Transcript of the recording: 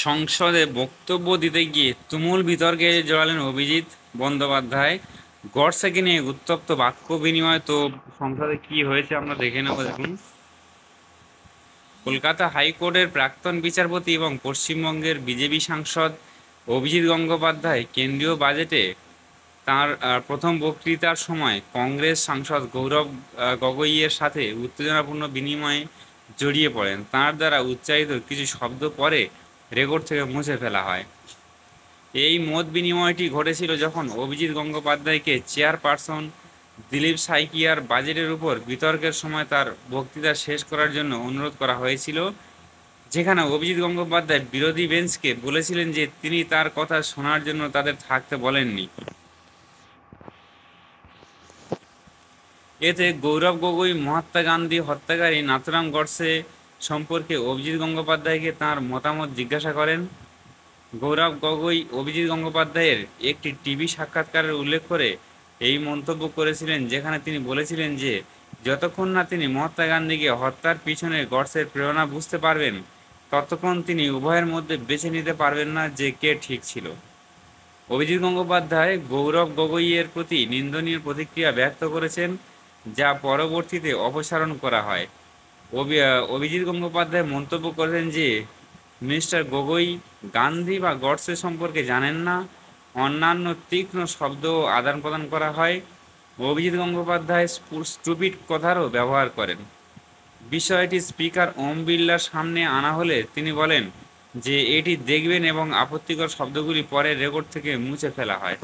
সংসদে বক্তব্য দিতে গিয়ে তুমুল বিতর্কে জড়ালেন অভিজিৎ বন্দ্যোপাধ্যায়। গডসেকে নিয়ে উত্তপ্ত বাক্য বিনিময়। তো সংসদে কি হয়েছে আমরা দেখে নেব। দেখুন, কলকাতা হাইকোর্টের প্রাক্তন বিচারপতি এবং পশ্চিমবঙ্গের বিজেপি সাংসদ অভিজিৎ গঙ্গোপাধ্যায় কেন্দ্রীয় বাজেটে তার প্রথম বক্তৃতার সময় কংগ্রেস সাংসদ গৌরব গগৈয়ের সাথে উত্তেজনাপূর্ণ বিনিময়ে জড়িয়ে পড়েন। তার দ্বারা উচ্চারিত কিছু শব্দ পরে রেকর্ড থেকে মুছে ফেলা হয়। এই মত বিনিময়টি ঘটেছিল যখন অভিজিৎ গঙ্গোপাধ্যায়কে চেয়ারপারসন দিলীপ সাইকিয়ার বাজেটের উপর বিতর্কের সময় তার বক্তৃতা শেষ করার জন্য অনুরোধ করা হয়েছিল, যেখানে অভিজিৎ গঙ্গোপাধ্যায় বিরোধী বেঞ্চকে বলেছিলেন যে তিনি তার কথা শোনার জন্য তাদের থাকতে বলেননি। এতে গৌরব গগৈ মহাত্মা গান্ধী হত্যাকারী নাথুরাম গডসে সম্পর্কে অভিজিৎ গঙ্গোপাধ্যায়কে তাঁর মতামত জিজ্ঞাসা করেন। গৌরব গগৈ অভিজিৎ গঙ্গোপাধ্যায়ের একটি টিভি সাক্ষাৎকারের উল্লেখ করে এই মন্তব্য করেছিলেন, যেখানে তিনি বলেছিলেন যে যতক্ষণ না তিনি মহাত্মা গান্ধীকে হত্যার পিছনে গডসের প্রেরণা বুঝতে পারবেন, ততক্ষণ তিনি উভয়ের মধ্যে বেছে নিতে পারবেন না যে কে ঠিক ছিল। অভিজিৎ গঙ্গোপাধ্যায় গৌরব গগৈয়ের প্রতি নিন্দনীয় প্রতিক্রিয়া ব্যক্ত করেছেন, যা পরবর্তীতে অপসারণ করা হয়। অভিজিৎ গঙ্গোপাধ্যায় মন্তব্য করেছেন যে মিস্টার গগৈ গান্ধী বা গডসে সম্পর্কে জানেন না। অন্যান্য তীক্ষ্ণ শব্দ আদান প্রদান করা হয়। অভিজিৎ গঙ্গোপাধ্যায় স্টুপিড কথারও ব্যবহার করেন। বিষয়টি স্পিকার ওম বিড়লার সামনে আনা হলে তিনি বলেন যে এটি দেখবেন এবং আপত্তিকর শব্দগুলি পরে রেকর্ড থেকে মুছে ফেলা হয়।